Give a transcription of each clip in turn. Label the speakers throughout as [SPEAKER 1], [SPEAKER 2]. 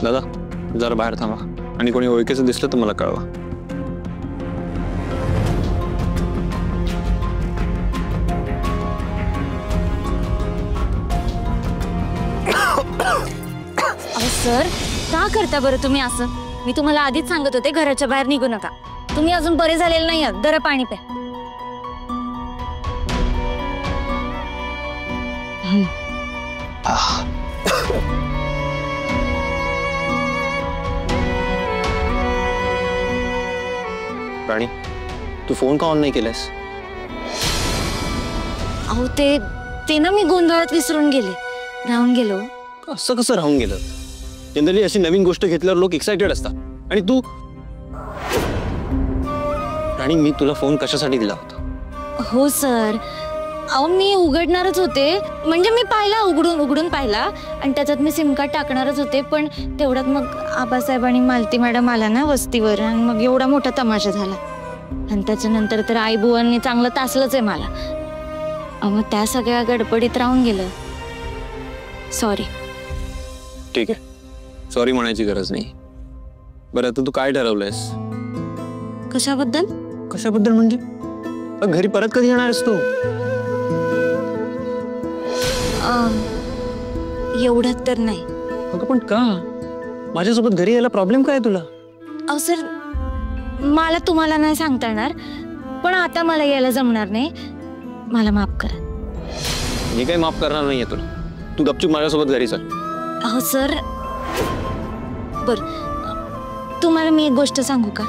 [SPEAKER 1] दादा जरा बाहेर थांबा आणि कोणी ओळखीचं दिसलं तर मला कळवा.
[SPEAKER 2] सर का करता बरं तुम्ही असं? मी तुम्हाला आधीच सांगत होते घराच्या बाहेर निघू नका. तुम्ही अजून बरे झालेले नाही आहात. जरा पाणी प्या.
[SPEAKER 1] राणी तू फोन का ऑन नाही केलास?
[SPEAKER 2] अहो ते ना मी गोंधळात विसरून गेले, राहून गेलो.
[SPEAKER 1] असं कसं राहून गेलं? जनरली अशी नवीन गोष्ट घेतल्यावर लोक एक्साइटेड असतात आणि तू. राणी मी तुला फोन कशासाठी दिला होता?
[SPEAKER 2] हो सर, अहो मी उघडणारच होते, म्हणजे मी पाहिला, उघडून पाहिला आणि त्याच्यात मी सिम कार्ड टाकणारच होते. पण तेवढ्यात मग आबासाहेब आणि मालती मॅडम आला ना वस्तीवर आणि मग एवढा मोठा तमाशा झाला. आणि त्याच्यानंतर तर आई बुवांनी चांगलं तासलंच आहे मला. मग त्या सगळ्या गडबडीत राहून गेलं. सॉरी.
[SPEAKER 1] ठीक आहे, सॉरी म्हणायची गरज नाही. बरं आता तू काय ठरवलंयस?
[SPEAKER 2] कशाबद्दल?
[SPEAKER 1] कशाबद्दल म्हणजे घरी परत कधी येणारस तू?
[SPEAKER 2] एवढ्यात तर नाही.
[SPEAKER 1] अगं पण का? माझ्यासोबत घरी यायला प्रॉब्लेम काय तुला?
[SPEAKER 2] अहो सर, मला तुम्हाला नाही सांगता येणार, पण आता मला यायला जमणार नाही. मला माफ करा.
[SPEAKER 1] मी काही माफ करणार नाहीये तुला. तू गपचूप माझ्यासोबत घरी चल.
[SPEAKER 2] अहो सर, बर तुम्हाला मी एक गोष्ट सांगू का?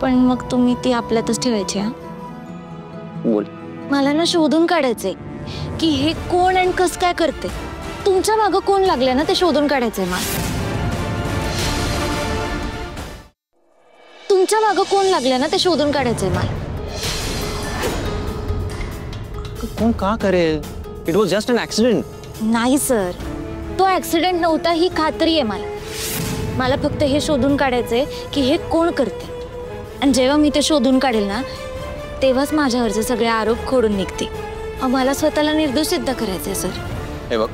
[SPEAKER 2] पण मग तुम्ही ती आपल्यातच ठेवायची. हा
[SPEAKER 1] बोल.
[SPEAKER 2] मला ना शोधून काढायचंय की हे कोण आणि कस काय करते. तुमच्या मागं कोण लागले ना ते शोधून काढायचंय मला. तुमच्या मागं कोण लागले ना ते शोधून काढायचंय मला.
[SPEAKER 1] कोण का करेल? It was just an accident.
[SPEAKER 2] नाही सर, तो ऍक्सिडेंट नव्हता ही खात्री आहे मला. मला फक्त हे शोधून काढायचंय की हे कोण करते. आणि जेव्हा मी ते शोधून काढेल ना तेव्हाच माझ्यावरचे सगळे आरोप खोडून निघतील. मला स्वतःला निर्दोष सिद्ध करायचंय सर.
[SPEAKER 1] हे बघ,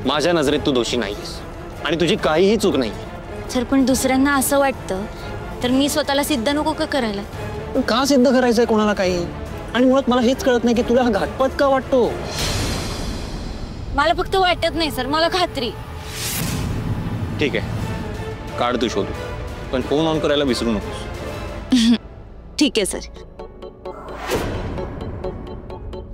[SPEAKER 1] माझ्या नजरेत तू दोषी नाहीस आणि तुझी काहीही चूक नाही.
[SPEAKER 2] सर पण दुसऱ्यांना असं वाटतं तर मी स्वतःला सिद्ध नको का करायला?
[SPEAKER 1] का सिद्ध करायचंय कोणाला काही? आणि मुळात मला हेच कळत नाही की तुला हा घातपात का वाटतो.
[SPEAKER 2] मला फक्त वाटत नाही सर, मला खात्री.
[SPEAKER 1] ठीक आहे, काढ तू शोधू, पण फोन ऑन करायला विसरू नकोस.
[SPEAKER 2] ठीक आहे सर.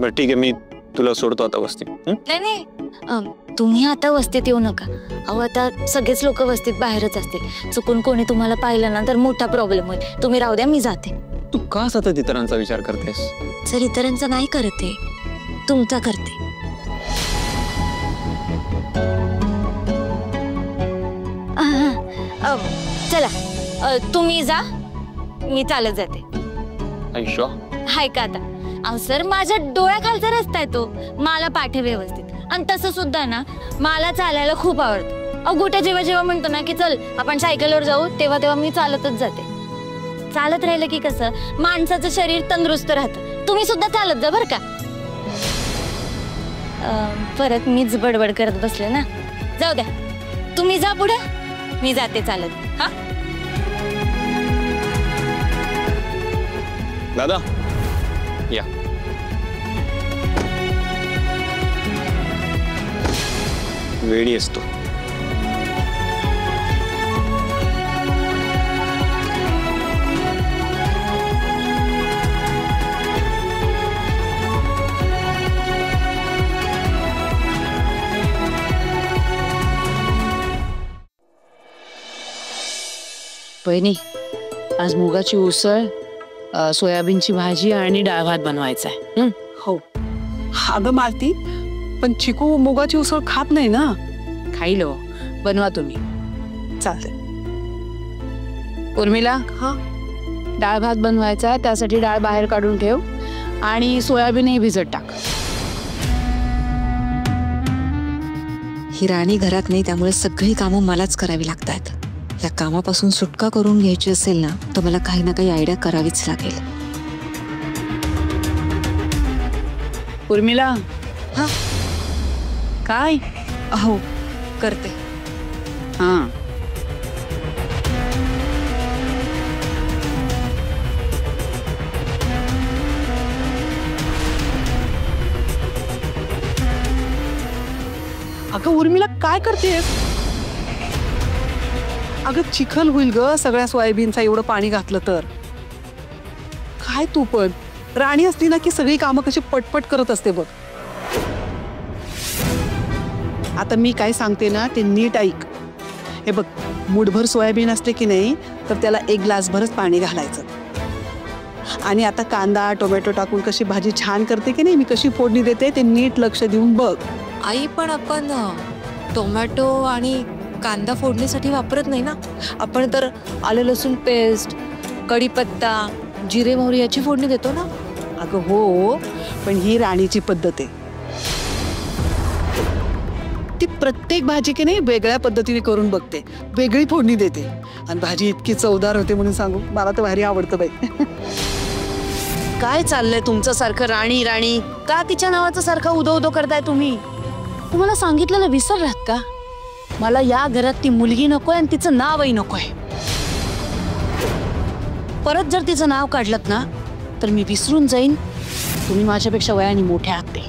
[SPEAKER 1] बरं ठीक आहे, मी तुला सोडतो आता वस्तीत.
[SPEAKER 2] नाही नाही, तुम्ही आता वस्तीत येऊ नका. अहो आता सगळेच लोक वस्तीत बाहेरच असतील. चुकून कोणी तुम्हाला पाहिलं ना तर मोठा प्रॉब्लेम होईल. तुम्ही राहू द्या, मी जाते.
[SPEAKER 1] तू का सतत इतरांचा विचार करतेस?
[SPEAKER 2] सर इतरांचा नाही करते, तुमचा करते. चला तुम्ही जा, मी चालत जाते.
[SPEAKER 1] आयुष्य
[SPEAKER 2] हाय का आता? अहो सर माझ्या डोळ्याखालचा रस्ता आहे तो. मला पाठे व्यवस्थित. आणि तसं सुद्धा ना मला चालायला खूप आवडतं. अहो गोट्या जेव्हा जेव्हा म्हणतो ना की चल आपण सायकलवर जाऊ तेव्हा तेव्हा मी चालतच जाते. चालत राहिलं की कसं माणसाचं शरीर तंदुरुस्त राहतं. तुम्ही सुद्धा चालत जा बरं का. परत मीच बडबड करत बसले ना. जाऊ द्या, तुम्ही जा पुढे, मी जाते चालत. हा
[SPEAKER 1] दादा या. वेडी असतो.
[SPEAKER 3] बहिणी, आज मुगाची उसळ, सोयाबीनची भाजी आणि डाळ भात बनवायचा आहे.
[SPEAKER 4] हो अगं मालती, पण चिकू मुगाची उसळ खात नाही ना.
[SPEAKER 3] खाईल हो, बनवा तुम्ही.
[SPEAKER 4] चालते.
[SPEAKER 3] उर्मिला,
[SPEAKER 4] हा
[SPEAKER 3] डाळ भात बनवायचा, त्यासाठी डाळ बाहेर काढून ठेव आणि सोयाबीनही भिजत टाक.
[SPEAKER 5] ही राणी घरात नाही, त्यामुळे सगळी कामं मलाच करावी लागतात. या कामापासून सुटका करून घ्यायची असेल ना तर मला काही ना काही आयडिया करावीच लागेल.
[SPEAKER 3] उर्मिला.
[SPEAKER 5] हा
[SPEAKER 3] काय?
[SPEAKER 5] हो करते.
[SPEAKER 3] हा
[SPEAKER 4] अगं उर्मिला काय करतेस? अगं चिखल होईल ग सगळ्या सोयाबीनचा एवढं पाणी घातलं तर. काय तू पण राणी असली ना की सगळी कामं कशी पटपट करत असते बघ. आता मी काय सांगते ना ते नीट ऐक. हे बघ मुठभर सोयाबीन असते की नाही तर त्याला 1 ग्लासभरच पाणी घालायचं. आणि आता कांदा टोमॅटो टाकून कशी भाजी छान करते की नाही मी कशी फोडणी देते ते नीट लक्ष देऊन बघ.
[SPEAKER 5] आई पण आपण टोमॅटो आणि कांदा फोडणीसाठी वापरत नाही ना. आपण तर आलं लसूण पेस्ट कढीपत्ता जिरे मोहरी याची फोडणी देतो ना.
[SPEAKER 4] अगं हो पण ही राणीची पद्धत आहे. ती प्रत्येक भाजी की नाही वेगळ्या पद्धतीने करून बघते वेगळी फोडणी देते आणि भाजी इतकी चवदार होते म्हणून सांगू मला तर भारी आवडतं बाई.
[SPEAKER 3] काय चाललंय तुमचं सारखं राणी राणी? का तिच्या नावाचं सारखं उदो उदो करताय तुम्ही? तुम्हाला सांगितलेलं विसरलात का? मला या घरात ती मुलगी नकोय आणि तिचं नावही नकोय. परत जर तिचं नाव काढलत ना तर मी विसरून जाईन तुम्ही माझ्यापेक्षा वयाने मोठ्या आहात ते.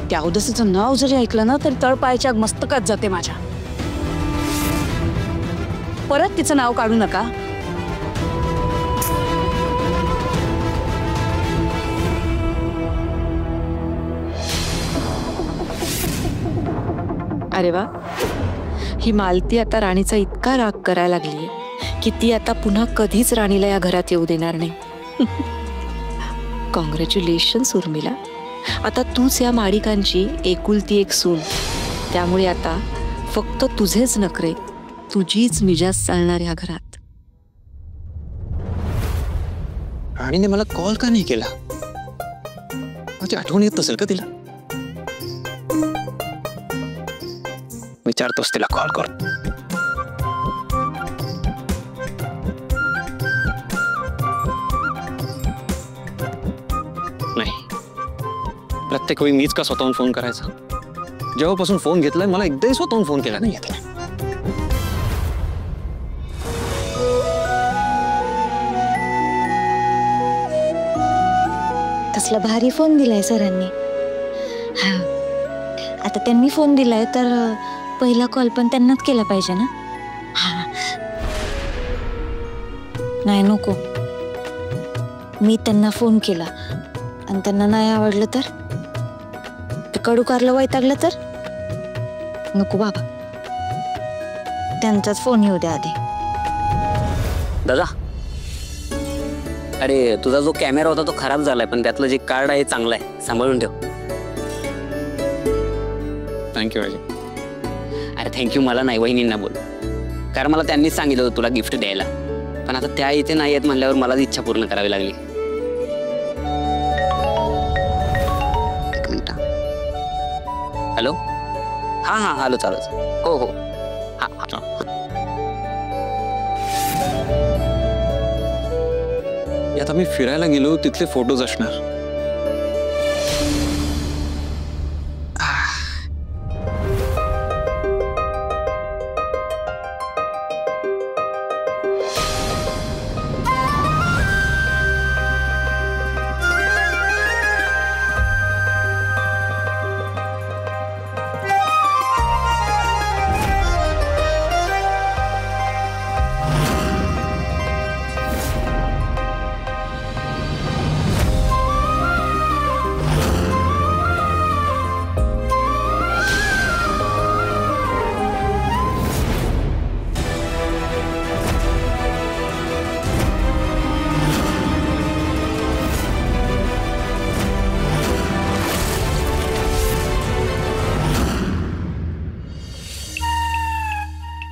[SPEAKER 3] त्या उदासीचं नाव जरी ऐकलं ना तरी तळपायाच्या मस्तकात जाते माझ्या. परत तिचं नाव काढू नका.
[SPEAKER 5] अरे वा ही मालती आता राणीचा इतका राग करायला लागली की ती आता पुन्हा कधीच राणीला या घरात येऊ देणार नाही. कॉंग्रॅच्युलेशन्स उर्मिला. आता तूच या माडिकांची एकुलती एक सून. त्यामुळे आता फक्त तुझेच नखरे तुझीच मिजाज चालणार या घरात.
[SPEAKER 1] राणीने मला कॉल का नाही केला? माझी आठवण येत असेल का तिला? विचारतोस तिला कॉल कर. नाही प्रत्येक वेळी मीच का स्वतःहून फोन करायचा? जेव्हापासून फोन घेतलाय मला एकदाही स्वतःहून फोन केला नाही तिने.
[SPEAKER 2] कसला भारी फोन दिलाय सरांनी. हा आता त्यांनी फोन दिलाय तर पहिला कॉल पण त्यांनाच केला पाहिजे ना. हा नाही नको. मी त्यांना फोन केला आणि त्यांना नाही आवडलं तर कडू कारलं वैतागलं तर नको बाबा. त्यांचाच फोन येऊ द्या आधी.
[SPEAKER 6] दादा अरे तुझा जो कॅमेरा होता तो खराब झालाय पण त्यातलं जे कार्ड आहे चांगलं आहे सांभाळून ठेव.
[SPEAKER 1] थँक्यू अजय.
[SPEAKER 6] अरे थँक्यू मला नाही वहिनींना बोल कारण मला त्यांनीच सांगितलं होतं तुला गिफ्ट द्यायला पण आता त्या इथे नाही आहेत म्हणल्यावर मलाच इच्छा पूर्ण करावी लागली. एक मिनिट. हॅलो हां हां आलो चालच. हो हो हां हां.
[SPEAKER 1] आता मी फिरायला गेलो तिथले फोटोज असणार.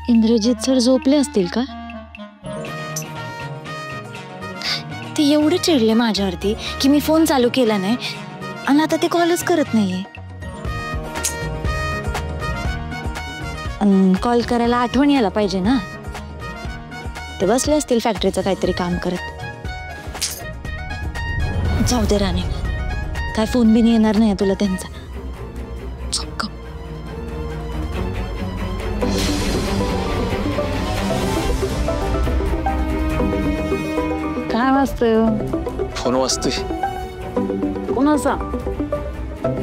[SPEAKER 2] इंद्रजित सर झोपले असतील का? ते एवढे चिडले माझ्यावरती की मी फोन चालू केला नाही आणि आता ते कॉलच करत नाहीये. कॉल करायला आठवण यायला पाहिजे ना. ते बसले असतील फॅक्टरीचं काहीतरी काम करत. जाऊ दे राणे काय फोन बिन येणार नाही तुला त्यांचा. काय वाजतोय?
[SPEAKER 1] फोन वाजतोय.
[SPEAKER 2] कोणाचा?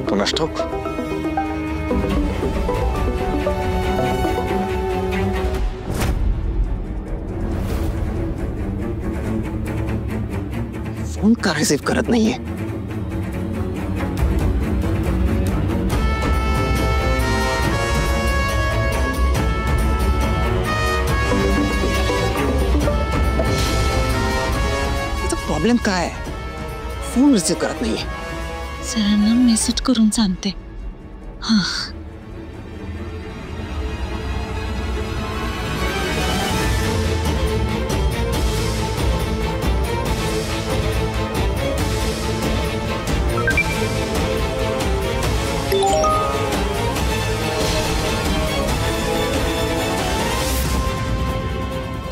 [SPEAKER 1] कोणास ठाऊक. फोन का रिसीव करत नाहीये? प्रॉब्लेम काय आहे? फोन रिसीव करत नाहीये.
[SPEAKER 2] सरांना मेसेज करून सांगते. हा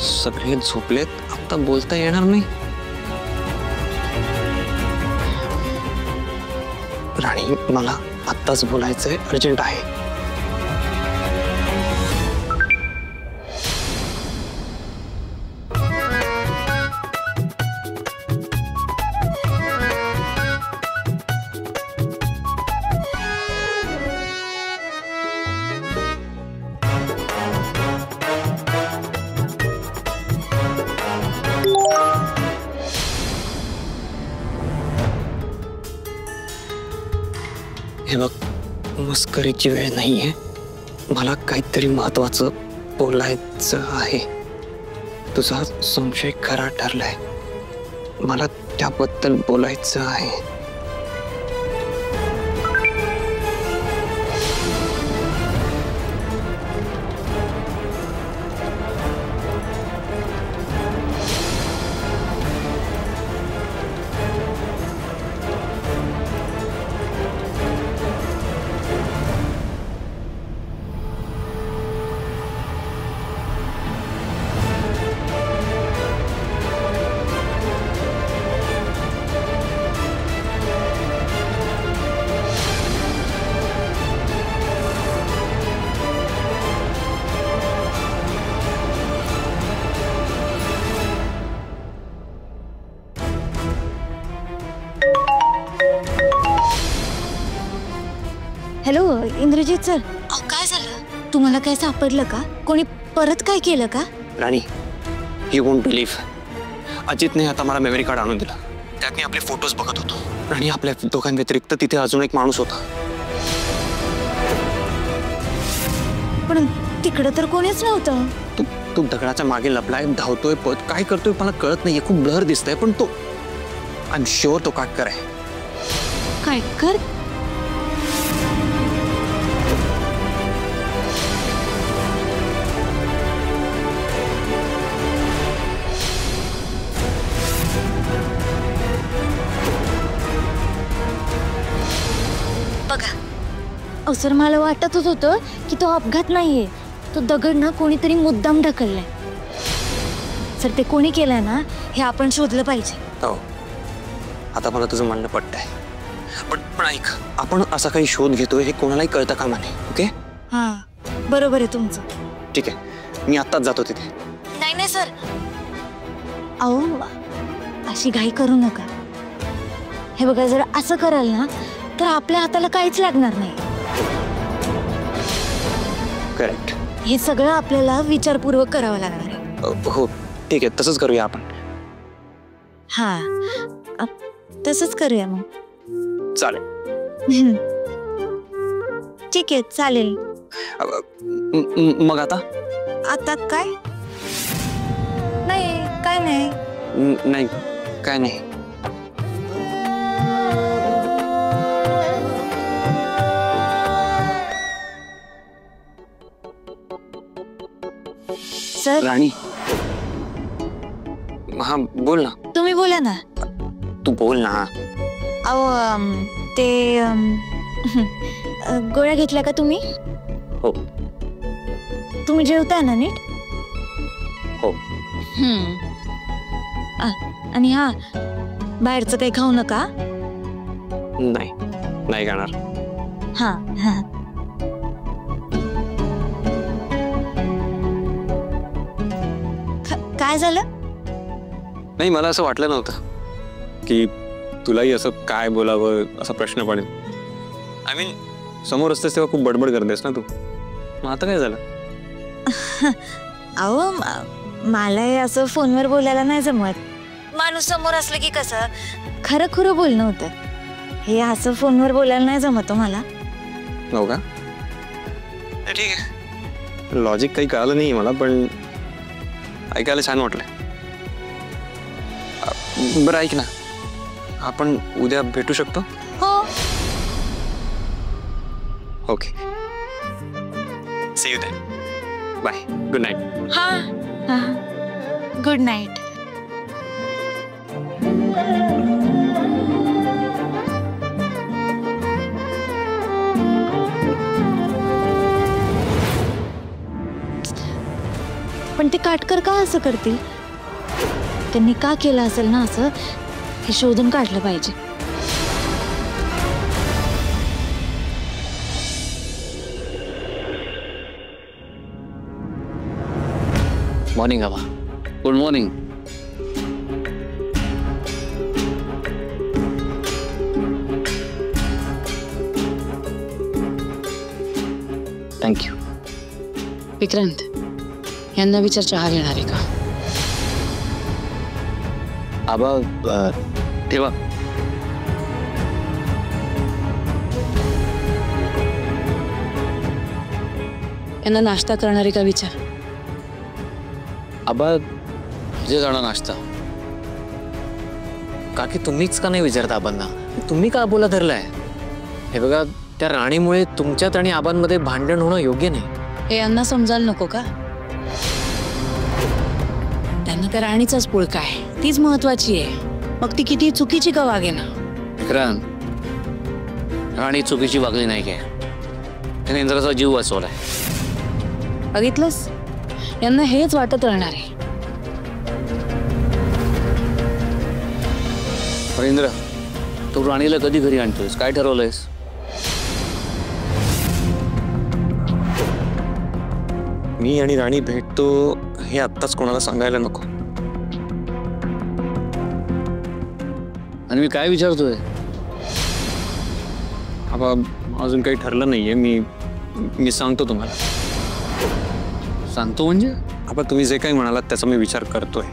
[SPEAKER 1] सगळे झोपलेत, आता बोलता येणार नाही. राणी, मला आत्ताच बोलायचंय, अर्जंट आहे. हे बघ, मस्करीची वेळ नाहीये. मला काहीतरी महत्वाचं बोलायचं आहे. तुझा संशय खरा ठरलाय. मला त्याबद्दल बोलायचं आहे.
[SPEAKER 2] Hello Indrajit sir. काय झालं? तुम्हाला काय सापडलं का? कोणी परत काय केलं का?
[SPEAKER 1] राणी, यू वोंट बिलीव्ह. अजितने आता मला मेमरी कार्ड आणून दिलं. त्यात मी आपले फोटोज बघत होतो. आणि आपल्या दोघांव्यतिरिक्त तिथे अजून एक माणूस होता.
[SPEAKER 2] पण तिकडं तर कोणीच नव्हतं.
[SPEAKER 1] तू दगडाच्या मागे लपलाय, धावतोय, पळत काय करतोय मला कळत नाहीये. खूप ब्लर दिसतंय, पण तो आय एम शुअर तो काटकर आहे.
[SPEAKER 2] काय कर? सर, मला वाटतच होतं की तो अपघात नाहीये. तो दगड ना कोणीतरी मुद्दाम ढकललाय. सर, ते कोणी केलंय ना हे आपण शोधलं पाहिजे.
[SPEAKER 1] हो, आता मला तुझं म्हणणं पटतंय. पण ऐक, आपण असा काही शोध घेतोय हे कोणालाही कळतं कामा नये. ओके?
[SPEAKER 2] हा, बरोबर आहे तुमचं.
[SPEAKER 1] ठीक आहे, मी आत्ताच जातो तिथे.
[SPEAKER 2] नाही सर, अहो अशी घाई करू नका. हे बघा, जर असं कराल ना तर आपल्या हाताला काहीच लागणार नाही.
[SPEAKER 1] करेक्ट.
[SPEAKER 2] हे सगळं आपल्याला विचारपूर्वक करावं लागणार आहे.
[SPEAKER 1] हो, ठीक आहे, तसंच करूया आपण.
[SPEAKER 2] हा, तसंच करूया मग.
[SPEAKER 1] चालेल.
[SPEAKER 2] ठीक आहे, चालेल.
[SPEAKER 1] मग आता
[SPEAKER 2] काय? नाही, काय नाही.
[SPEAKER 1] नाही, काय नाही.
[SPEAKER 2] सर,
[SPEAKER 1] राणी, हा बोल ना.
[SPEAKER 2] तुम्ही बोला ना.
[SPEAKER 1] तू बोल ना.
[SPEAKER 2] अहो ते गोळ्या घेतल्या का तुम्ही?
[SPEAKER 1] हो.
[SPEAKER 2] तुम्ही जेवताय ना नीट?
[SPEAKER 1] हो.
[SPEAKER 2] आणि हा, बाहेरचं काही खाऊ नका.
[SPEAKER 1] नाही, नाही खाणार.
[SPEAKER 2] हा हा. काय झालं?
[SPEAKER 1] नाही, मला असं वाटलं नव्हतं की तुलाही असं काय बोलावं असा प्रश्न पडेल. आय मीन समोर असतेस तेव्हा खूप बडबड करतेस ना तू. मग आता काय झालं?
[SPEAKER 2] अहो मला हे असं फोनवर बोलायला नाही जमत. माणूस समोर असलं की कसं खरं खरं बोलणं होतं. हे असं फोनवर बोलायला नाही जमत हो मला.
[SPEAKER 1] हो का? ठीक आहे. लॉजिक काही कळालं नाही मला, पण ऐकायला छान वाटलंय. बरं ऐक ना, आपण उद्या भेटू शकतो?
[SPEAKER 2] हो.
[SPEAKER 1] Okay. See you then. Bye. Good night.
[SPEAKER 2] Good night. पण ते काटकर का असं करतील? त्यांनी का केलं असेल ना असं, हे शोधून काढलं पाहिजे.
[SPEAKER 6] मॉर्निंग आबा. Good morning. थँक्यू.
[SPEAKER 3] विक्रांत, यांना विचार चहा घेणार आहे का?
[SPEAKER 6] आबा ठेवा.
[SPEAKER 3] यांना नाश्ता करणार आहे का विचार.
[SPEAKER 7] आबा जे जाणार नाश्ता. काकी तुम्हीच का नाही विचारता आबांना? तुम्ही का बोला धरलाय? हे बघा, त्या राणीमुळे तुमच्यात आणि आबांमध्ये भांडण होणं योग्य नाही.
[SPEAKER 3] हे यांना समजायला नको का? त्यांना त्या राणीचाच पुळका आहे, तीच महत्वाची आहे. मग ती किती चुकीची का वागे ना.
[SPEAKER 7] विक्रांत, राणी चुकीची वागली नाही काय. त्याने इंद्राचा जीव वाचवलाय.
[SPEAKER 3] बघितलंस, यांना हेच वाटत राहणार आहे.
[SPEAKER 7] इंद्र, तू राणीला कधी घरी आणतोयस? काय ठरवलंयस?
[SPEAKER 1] मी आणि राणी भेटतो हे आत्ताच कोणाला सांगायला नको.
[SPEAKER 7] आणि मी काय विचारतोय?
[SPEAKER 1] आबा अजून काही ठरलं नाहीये. मी सांगतो तुम्हाला.
[SPEAKER 7] सांगतो म्हणजे?
[SPEAKER 1] आबा तुम्ही जे काही म्हणालात त्याचा मी विचार करतोय,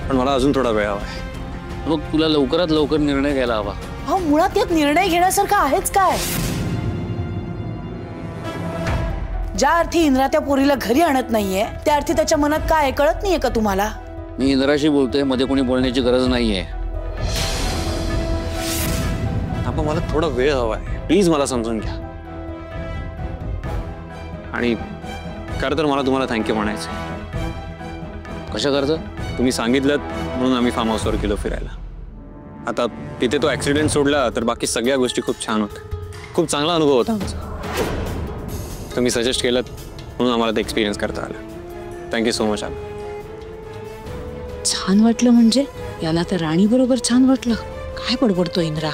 [SPEAKER 1] पण मला अजून थोडा वेळ हवा आहे.
[SPEAKER 7] मग तुला लवकरात लवकर निर्णय घ्यायला हवा.
[SPEAKER 3] हा, मुळात यात निर्णय घेण्यासारखं आहेच काय? ज्या अर्थी इंद्रा त्या पोरीला घरी आणत नाहीये, त्या अर्थी त्याच्या मनात काय आहे कळत नाहीये का तुम्हाला?
[SPEAKER 7] मी इंद्राशी बोलतोय, मध्ये कोणी बोलण्याची गरज नाहीये.
[SPEAKER 1] आबा मला थोडा वेळ हवा आहे. प्लीज मला समजून घ्या. आणि खरं तर मला तुम्हाला थँक्यू म्हणायचं.
[SPEAKER 7] कशा करतं?
[SPEAKER 1] तुम्ही सांगितलं म्हणून आम्ही फार्म हाऊसवर गेलो फिरायला. आता तिथे तो ॲक्सिडेंट सोडला तर बाकी सगळ्या गोष्टी खूप छान होत्या. खूप चांगला अनुभव होता आमचा. तुम्ही सजेस्ट केलं म्हणून आम्हाला ते एक्सपिरियन्स करता आलं. Thank you so much. आला
[SPEAKER 3] छान वाटलं म्हणजे? याला तर राणी बरोबर छान वाटलं. काय बडबडतो इंद्रा?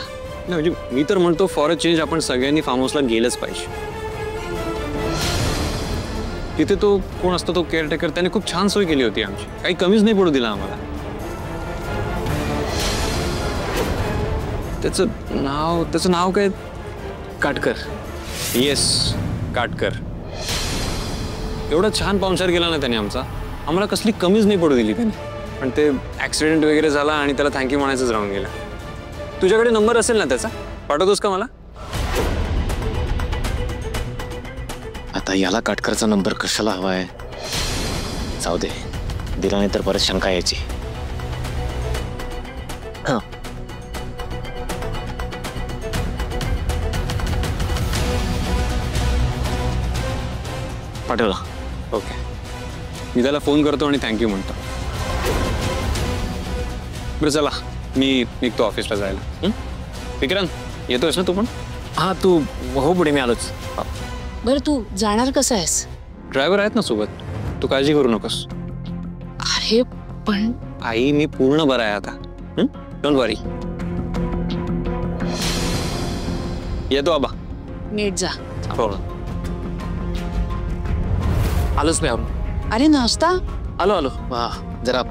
[SPEAKER 1] नाही म्हणजे मी तर म्हणतो फॉर अ चेंज आपण सगळ्यांनी फार्म हाऊसला गेलंच पाहिजे. तिथे तो कोण असतो तो केअरटेकर, त्याने खूप छान सोय केली होती आमची. काही कमीच नाही पडू दिला आम्हाला. त्याचं नाव काय?
[SPEAKER 7] काटकर.
[SPEAKER 1] येस, काटकर. एवढा छान पाहुणचार केला ना त्याने आमचा. आम्हाला कसली कमीच नाही पडू दिली त्याने. पण ते ॲक्सिडेंट वगैरे झाला आणि त्याला थँक्यू म्हणायचंच राहून गेला. तुझ्याकडे नंबर असेल ना त्याचा? पाठवतोस का मला?
[SPEAKER 7] आता याला काटकरचा नंबर कशाला हवाय? जाऊ दे, दिला नाही तर परत शंका यायची. हां,
[SPEAKER 1] पाठवला. ओके, मी त्याला फोन करतो आणि थँक्यू म्हणतो. बरं चला, मी निघतो ऑफिसला जायला. विक्रांत, येतोयस ना तू पण?
[SPEAKER 7] हां तू हो, पुढे मी आलोच.
[SPEAKER 3] बरं, तू जाणार कसं आहेस?
[SPEAKER 1] ड्रायव्हर आहेत ना सोबत, तू काळजी करू नकोस.
[SPEAKER 3] अरे पण
[SPEAKER 1] आई, मी पूर्ण बरा आहे आता. डोंट वरी. येतो आबा.
[SPEAKER 3] नीट जा.
[SPEAKER 1] हो.
[SPEAKER 7] आलोच मी.
[SPEAKER 3] अरे नाश्ता?
[SPEAKER 7] आलो. जरा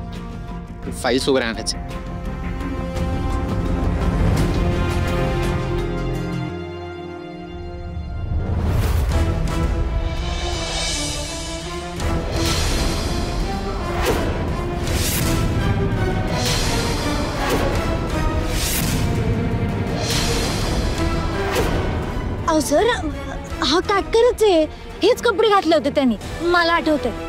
[SPEAKER 7] फाईल्स वगैरे आणायचे.
[SPEAKER 2] अहो सर, हा काटकरच आहे. हेच कपडे घातले होते त्यांनी, मला आठवतंय.